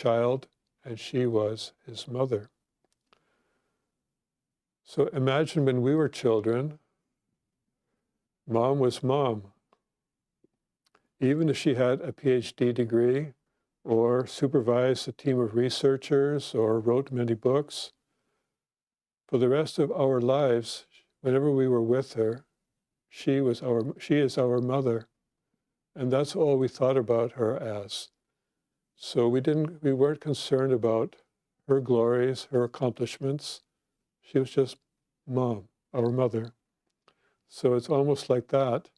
child, and she was his mother. So imagine when we were children, mom was mom. Even if she had a PhD degree or supervised a team of researchers or wrote many books, for the rest of our lives, whenever we were with her, she is our mother. And that's all we thought about her as. So we weren't concerned about her glories, her accomplishments. She was just mom, our mother. So it's almost like that.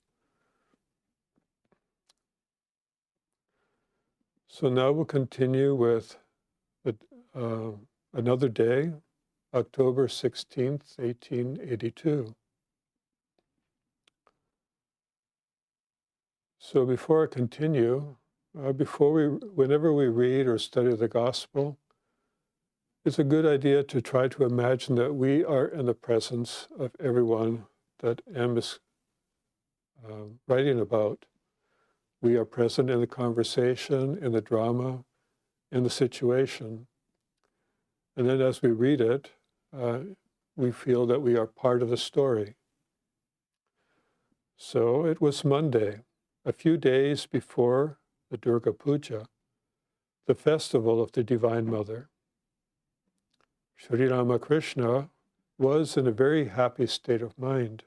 So now we'll continue with another day, October 16th, 1882. So before I continue, whenever we read or study the Gospel, it's a good idea to try to imagine that we are in the presence of everyone that M is writing about. We are present in the conversation, in the drama, in the situation. And then as we read it, we feel that we are part of the story. So it was Monday, a few days before the Durga Puja, the festival of the Divine Mother. Sri Ramakrishna was in a very happy state of mind,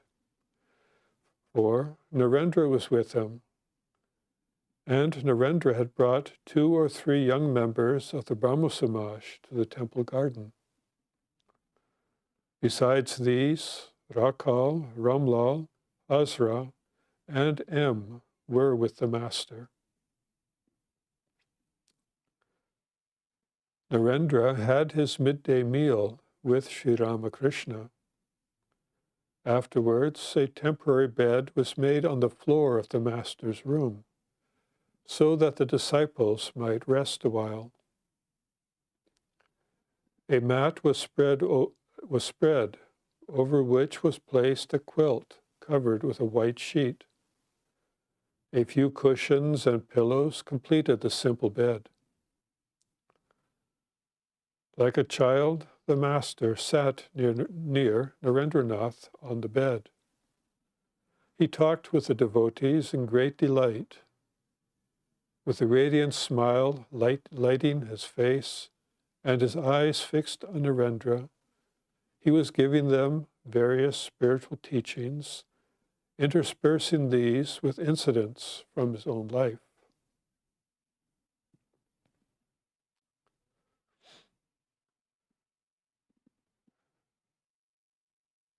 for Narendra was with him, and Narendra had brought 2 or 3 young members of the Brahmo Samaj to the temple garden. Besides these, Rakal, Ramlal, Azra, and M were with the Master. Narendra had his midday meal with Sri Ramakrishna. Afterwards, a temporary bed was made on the floor of the Master's room, so that the disciples might rest a while. A mat was spread over which was placed a quilt covered with a white sheet. A few cushions and pillows completed the simple bed. Like a child, the Master sat near Narendranath on the bed. He talked with the devotees in great delight. With a radiant smile lighting his face and his eyes fixed on Narendra, he was giving them various spiritual teachings, interspersing these with incidents from his own life.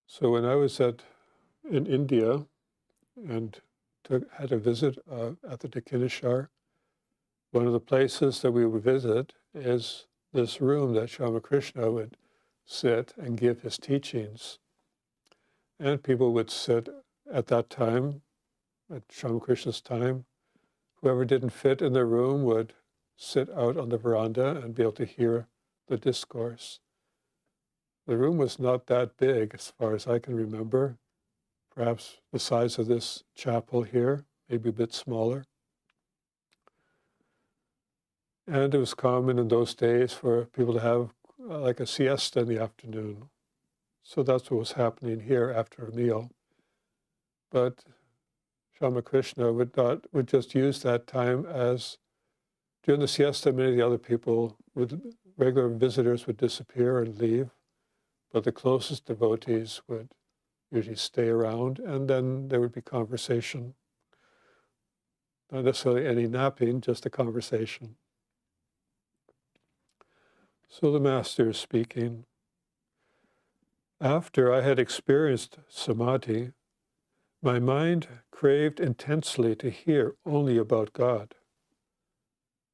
So when I was in India and had a visit at the Dakineshar, one of the places that we would visit is this room that Ramakrishna would sit and give his teachings. And people would sit at that time, at Ramakrishna's time. Whoever didn't fit in the room would sit out on the veranda and be able to hear the discourse. The room was not that big as far as I can remember, perhaps the size of this chapel here, maybe a bit smaller. And it was common in those days for people to have like a siesta in the afternoon. So that's what was happening here after a meal. But Ramakrishna would just use that time as, during the siesta, many of the other people, regular visitors would disappear and leave, but the closest devotees would usually stay around, and then there would be conversation. Not necessarily any napping, just a conversation. So the Master is speaking. After I had experienced samadhi, my mind craved intensely to hear only about God.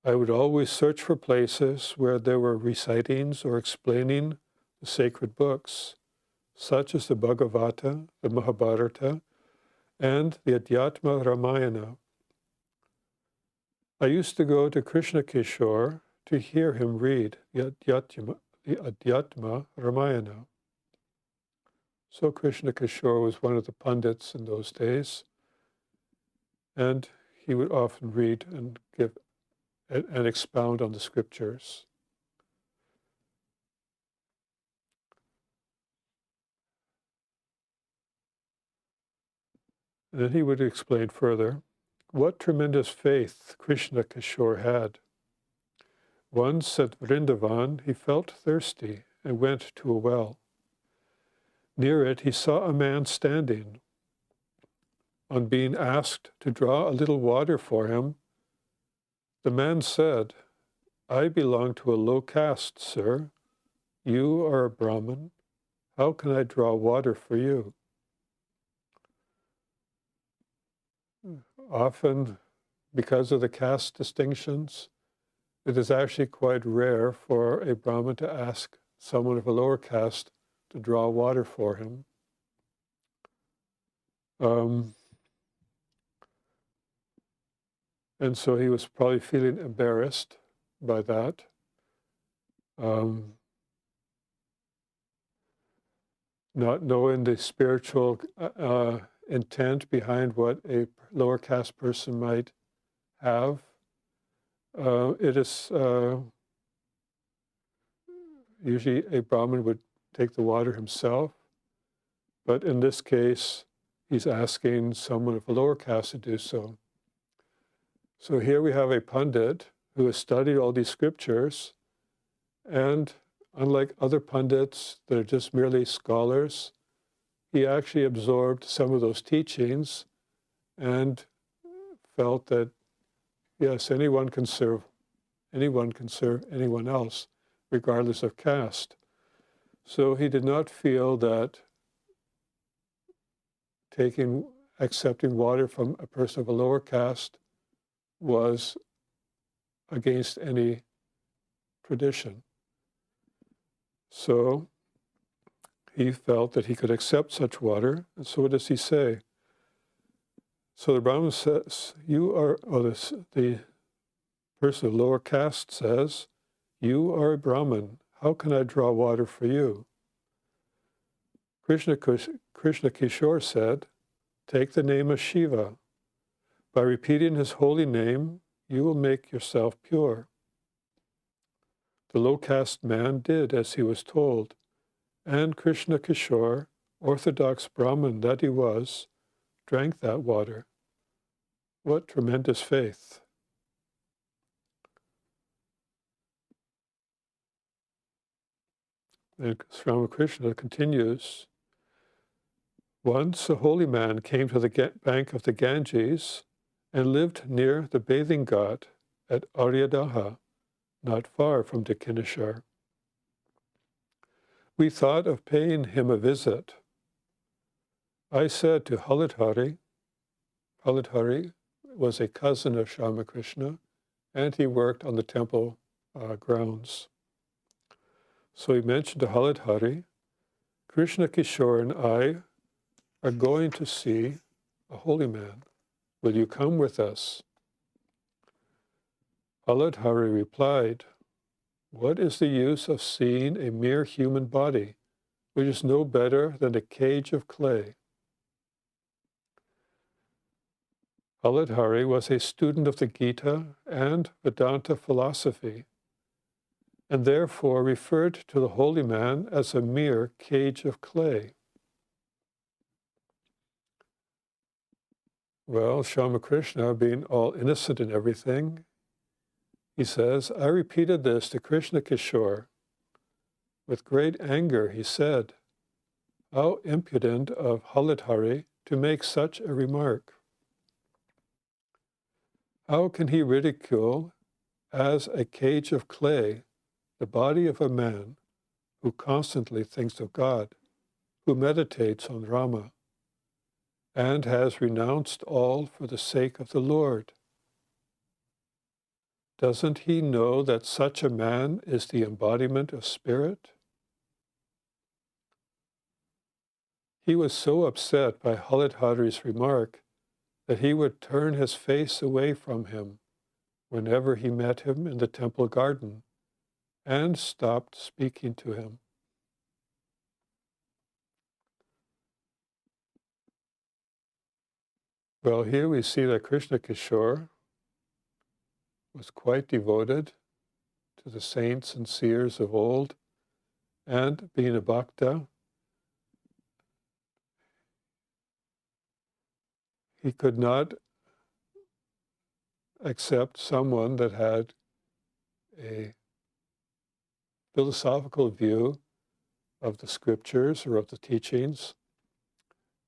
I would always search for places where there were recitings or explaining the sacred books, such as the Bhagavata, the Mahabharata, and the Adhyatma Ramayana. I used to go to Krishna Kishore to hear him read the Adhyatma Ramayana. So Krishna Kishore was one of the pundits in those days, and he would often read and give and expound on the scriptures. And then he would explain further what tremendous faith Krishna Kishore had. Once at Vrindavan, he felt thirsty and went to a well. Near it, he saw a man standing. On being asked to draw a little water for him, the man said, "I belong to a low caste, sir. You are a Brahmin. How can I draw water for you?" Often, because of the caste distinctions, it is actually quite rare for a Brahmin to ask someone of a lower caste to draw water for him. And so he was probably feeling embarrassed by that. Not knowing the spiritual intent behind what a lower caste person might have. It is usually a Brahmin would take the water himself, but in this case, he's asking someone of a lower caste to do so. So here we have a Pandit who has studied all these scriptures, and unlike other Pandits that are just merely scholars, he actually absorbed some of those teachings and felt that, yes, anyone can serve anyone else, regardless of caste. So he did not feel that accepting water from a person of a lower caste was against any tradition. So he felt that he could accept such water, and so what does he say? So the Brahmin says, the person of lower caste says, "You are a Brahmin. How can I draw water for you?" Krishna Kishore said, "Take the name of Shiva. By repeating his holy name, you will make yourself pure." The low caste man did as he was told, and Krishna Kishore, orthodox Brahmin that he was, drank that water. What tremendous faith. And Sri Ramakrishna continues, once a holy man came to the bank of the Ganges and lived near the bathing ghat at Aryadaha, not far from Dakineshar. We thought of paying him a visit. I said to Haladhari was a cousin of Sri Ramakrishna, and he worked on the temple grounds. So he mentioned to Haladhari, Krishna Kishore and I are going to see a holy man. Will you come with us? Haladhari replied, what is the use of seeing a mere human body, which is no better than a cage of clay? Haladhari was a student of the Gita and Vedanta philosophy, and therefore referred to the holy man as a mere cage of clay. Well, Sri Ramakrishna, being all innocent in everything, he says, I repeated this to Krishna Kishore. With great anger, he said, how impudent of Haladhari to make such a remark. How can he ridicule as a cage of clay the body of a man who constantly thinks of God, who meditates on Rama, and has renounced all for the sake of the Lord? Doesn't he know that such a man is the embodiment of spirit? He was so upset by Haladhari's remark that he would turn his face away from him whenever he met him in the temple garden and stopped speaking to him. Well, here we see that Krishna Kishore was quite devoted to the saints and seers of old, and being a bhakta, he could not accept someone that had a philosophical view of the scriptures or of the teachings,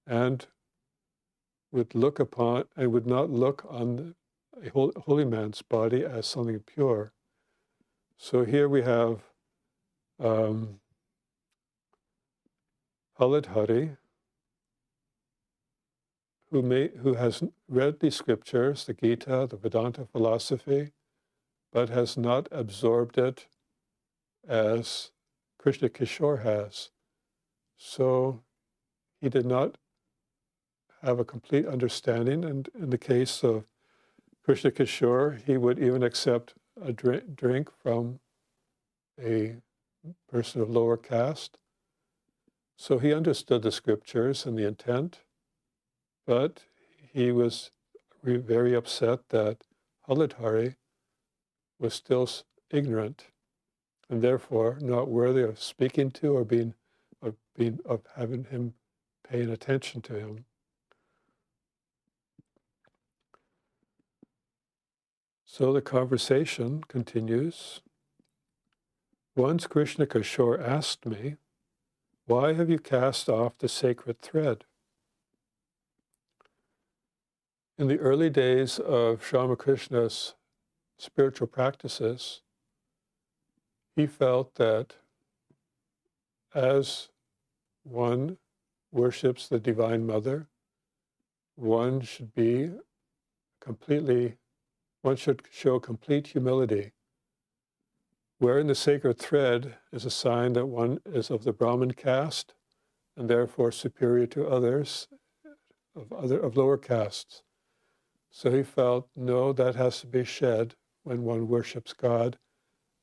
and would not look on a holy man's body as something pure. So here we have Haladhari, who has read the scriptures, the Gita, the Vedanta philosophy, but has not absorbed it as Krishna Kishore has. So he did not have a complete understanding, and in the case of Krishna Kishore, he would even accept a drink from a person of lower caste. So he understood the scriptures and the intent, but he was very upset that Haladhari was still ignorant and therefore not worthy of speaking to of having him paying attention to him. So the conversation continues. Once Krishna Kishore asked me, "Why have you cast off the sacred thread?" In the early days of Sri Ramakrishna's spiritual practices, he felt that as one worships the Divine Mother, one should show complete humility. Wearing the sacred thread is a sign that one is of the Brahmin caste and therefore superior to others of lower castes. So he felt, no, that has to be shed when one worships God,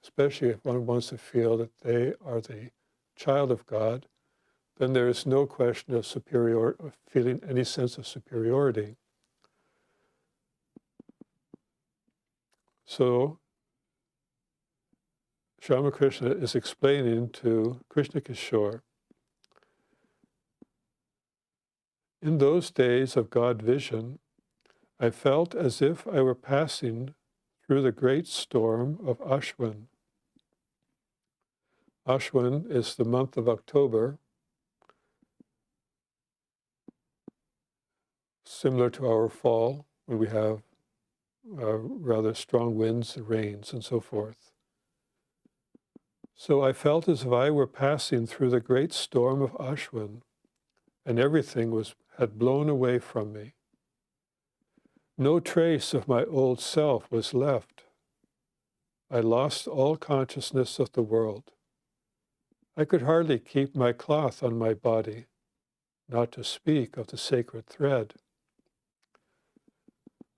especially if one wants to feel that they are the child of God. Then there is no question of feeling any sense of superiority. So Sri Ramakrishna is explaining to Krishna Kishore, in those days of God vision, I felt as if I were passing through the great storm of Ashwin. Ashwin is the month of October, similar to our fall, when we have rather strong winds, rains, and so forth. So I felt as if I were passing through the great storm of Ashwin, and everything had blown away from me. No trace of my old self was left. I lost all consciousness of the world. I could hardly keep my cloth on my body, not to speak of the sacred thread.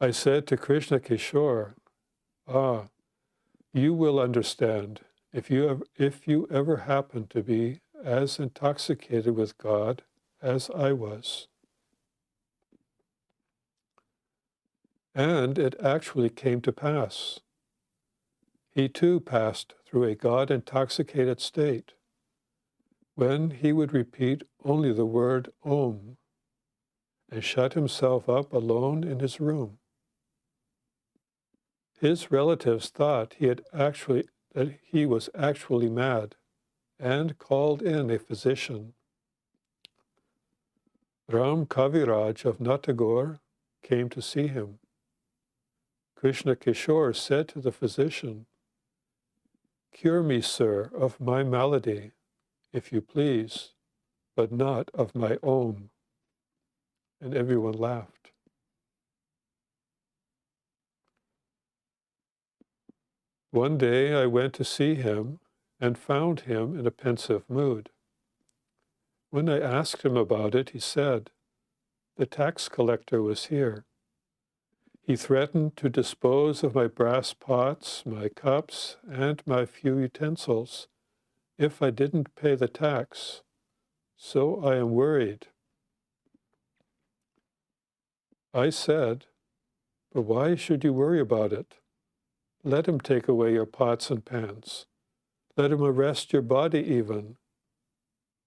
I said to Krishna Kishore, "Ah, you will understand if you ever happen to be as intoxicated with God as I was." And it actually came to pass. He too passed through a God-intoxicated state, when he would repeat only the word Om and shut himself up alone in his room. His relatives thought that he was actually mad and called in a physician. Ram Kaviraj of Natagore came to see him. Krishna Kishore said to the physician, "Cure me, sir, of my malady, if you please, but not of my Om." And everyone laughed. One day I went to see him and found him in a pensive mood. When I asked him about it, he said, "The tax collector was here. He threatened to dispose of my brass pots, my cups, and my few utensils if I didn't pay the tax. So I am worried." I said, "But why should you worry about it? let him take away your pots and pans. Let him arrest your body even.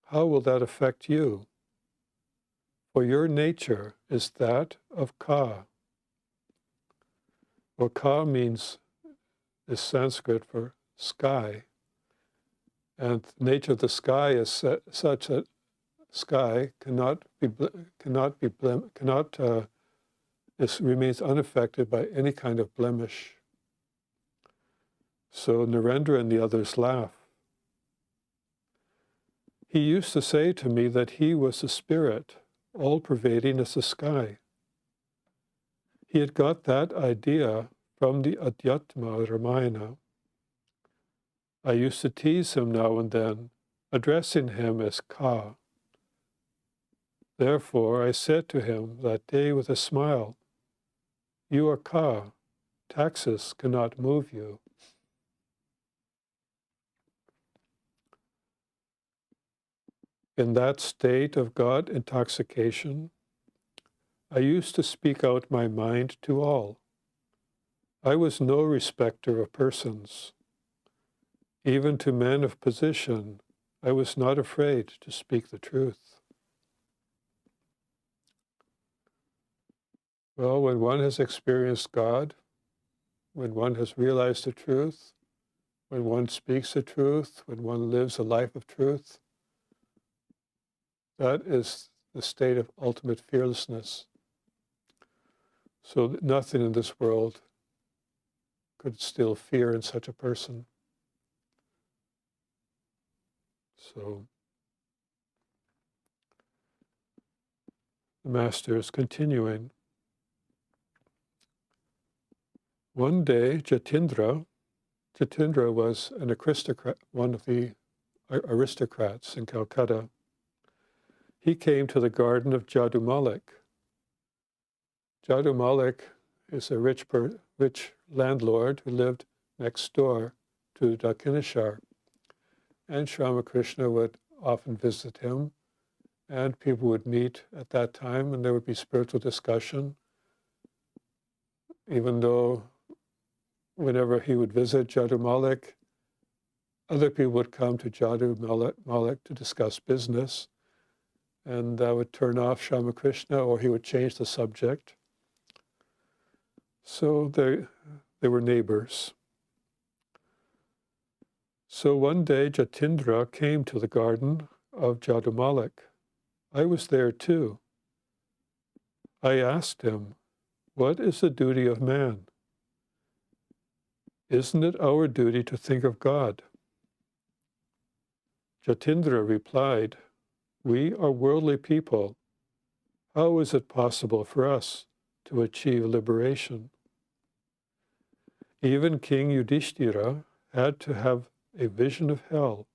How will that affect you? For your nature is that of Ka. Well, Ka is Sanskrit for sky. And the nature of the sky is such that sky remains unaffected by any kind of blemish. So Narendra and the others laugh. He used to say to me that he was the spirit, all-pervading as the sky. He had got that idea from the Adhyatma Ramayana. I used to tease him now and then, addressing him as Ka. Therefore, I said to him that day with a smile, "You are Ka. Taxes cannot move you." In that state of God intoxication, I used to speak out my mind to all. I was no respecter of persons. Even to men of position, I was not afraid to speak the truth. Well, when one has experienced God, when one has realized the truth, when one speaks the truth, when one lives a life of truth, that is the state of ultimate fearlessness. So nothing in this world could still fear in such a person. So the Master is continuing. One day, Jatindra was an aristocrat, one of the aristocrats in Calcutta. He came to the garden of Jadu Malik. Jadu Malik is a rich landlord who lived next door to Dakineshar. And Sri Ramakrishna would often visit him, and people would meet at that time, and there would be spiritual discussion, even though whenever he would visit Jadu Malik, other people would come to Jadu Malik to discuss business, and that would turn off Sri Ramakrishna, or he would change the subject. So they were neighbors. So one day Jatindra came to the garden of Jadu Malik. I was there too. I asked him, "What is the duty of man? Isn't it our duty to think of God?" Jatindra replied, "We are worldly people. How is it possible for us to achieve liberation?" Even King Yudhishthira had to have a vision of hell.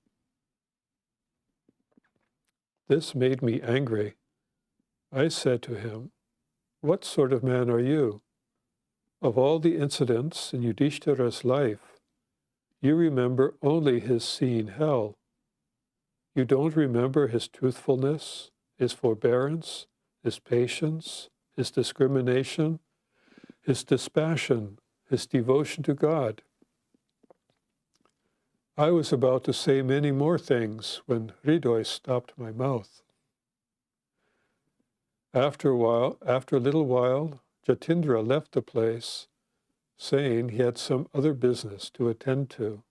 This made me angry. I said to him, "What sort of man are you? Of all the incidents in Yudhishthira's life, you remember only his seeing hell. You don't remember his truthfulness, his forbearance, his patience, his discrimination, his dispassion, his devotion to God." I was about to say many more things when Hridoy stopped my mouth. After a little while, Jatindra left the place, saying he had some other business to attend to.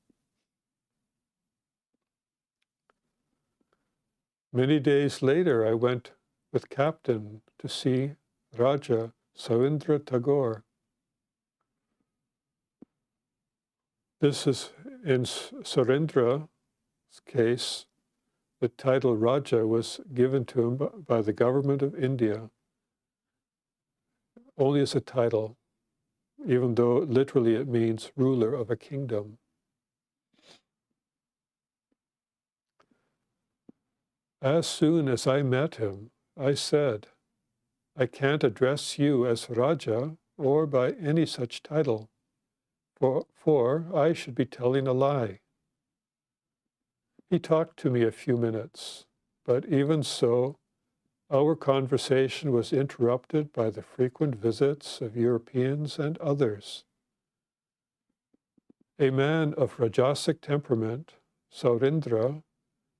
Many days later, I went with Captain to see Raja Savindra Tagore. This is, in Surendra's case, the title Raja was given to him by the government of India, only as a title, even though literally it means ruler of a kingdom. As soon as I met him, I said, "I can't address you as Raja or by any such title, for I should be telling a lie." He talked to me a few minutes, but even so, our conversation was interrupted by the frequent visits of Europeans and others. A man of Rajasic temperament, Saurindra,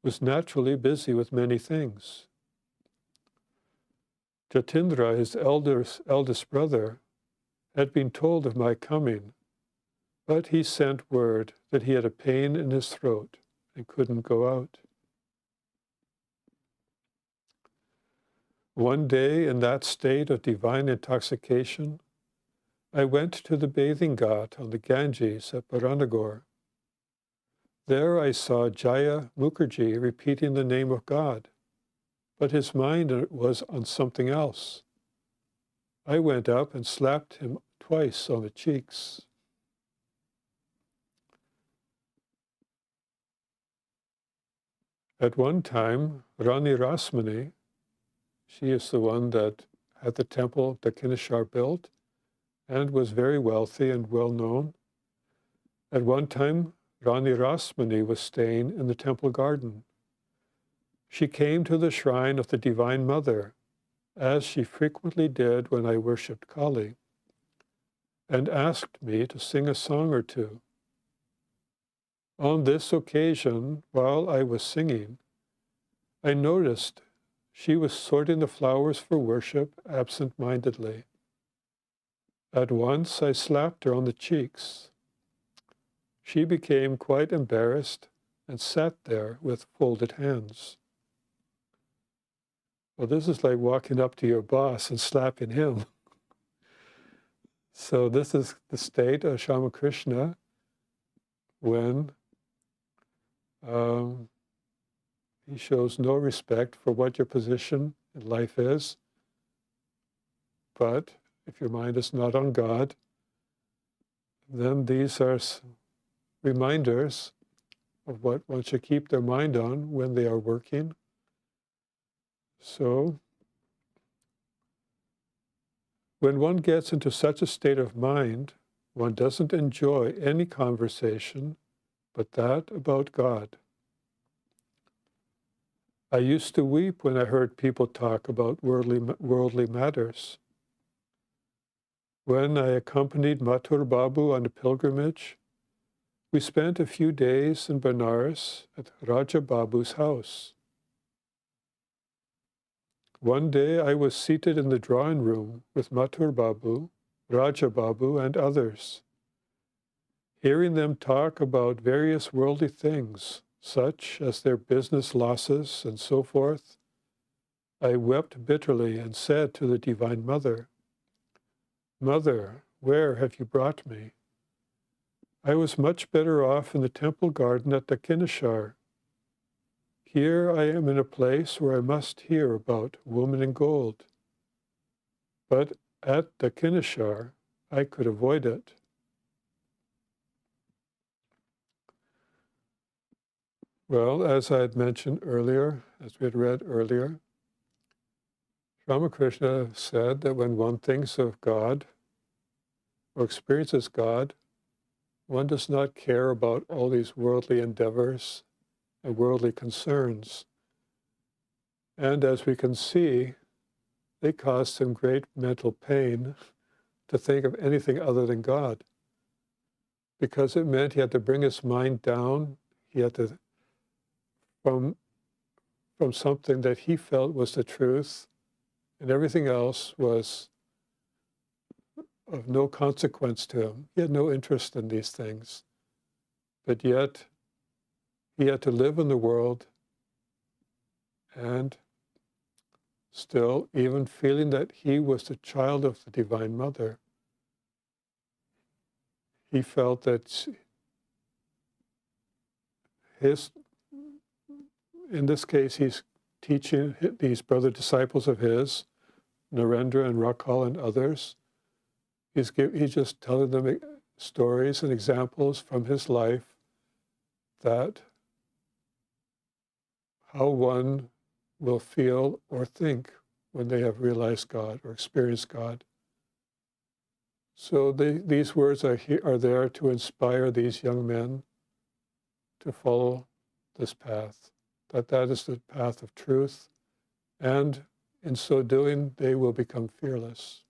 was naturally busy with many things. Jatindra, his eldest brother, had been told of my coming, but he sent word that he had a pain in his throat and couldn't go out. One day, in that state of divine intoxication, I went to the bathing ghat on the Ganges at Baranagar. There I saw Jaya Mukherjee repeating the name of God, but his mind was on something else. I went up and slapped him twice on the cheeks. At one time, Rani Rasmani, she is the one that had the temple Dakineshwar built and was very wealthy and well known. At one time, Rani Rasmani was staying in the temple garden. She came to the shrine of the Divine Mother, as she frequently did when I worshipped Kali, and asked me to sing a song or two. On this occasion, while I was singing, I noticed she was sorting the flowers for worship absent-mindedly. At once I slapped her on the cheeks. She became quite embarrassed and sat there with folded hands. Well, this is like walking up to your boss and slapping him. So this is the state of Ramakrishna when he shows no respect for what your position in life is, but if your mind is not on God, then these are reminders of what one should keep their mind on when they are working. So, when one gets into such a state of mind, one doesn't enjoy any conversation but that about God. I used to weep when I heard people talk about worldly matters. When I accompanied Mathur Babu on a pilgrimage, we spent a few days in Benares at Raja Babu's house. One day I was seated in the drawing room with Mathur Babu, Raja Babu, and others. Hearing them talk about various worldly things, such as their business losses and so forth, I wept bitterly and said to the Divine Mother, "Mother, where have you brought me? I was much better off in the temple garden at Dakineshwar. Here I am in a place where I must hear about woman in gold. But at Dakineshwar, I could avoid it." Well, as I had mentioned earlier, as we had read earlier, Ramakrishna said that when one thinks of God or experiences God, one does not care about all these worldly endeavors and worldly concerns. And as we can see, they caused him great mental pain to think of anything other than God, because it meant he had to bring his mind down. He had to, from something that he felt was the truth, and everything else was of no consequence to him. He had no interest in these things, but yet he had to live in the world, and still, even feeling that he was the child of the Divine Mother, he felt that in this case, he's teaching these brother disciples of his, Narendra and Rakhal and others. He's just telling them stories and examples from his life that how one will feel or think when they have realized God or experienced God. So these words are there to inspire these young men to follow this path, that is the path of truth, and in so doing, they will become fearless.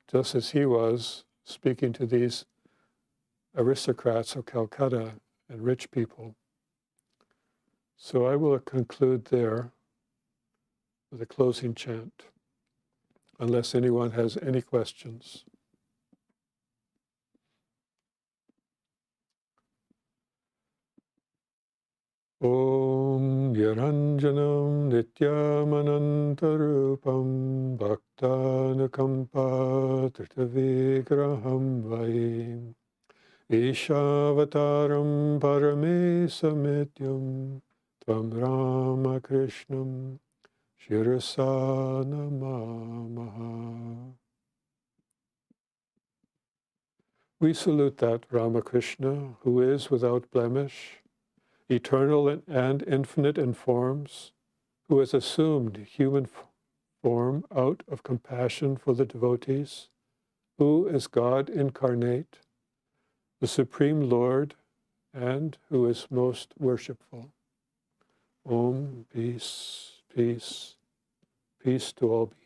Just as he was speaking to these aristocrats of Calcutta and rich people. So I will conclude there with a closing chant, unless anyone has any questions. Om Yaranjanam Nityamanantarupam Bhaktanukampa Tritavigraham Vaim Ishavataram Paramesamityam Tvam Ramakrishnam Shirasa Namamaha. We salute that Ramakrishna who is without blemish, eternal and infinite in forms, who has assumed human form out of compassion for the devotees, who is God incarnate, the Supreme Lord, and who is most worshipful. Om, peace, peace, peace to all beings.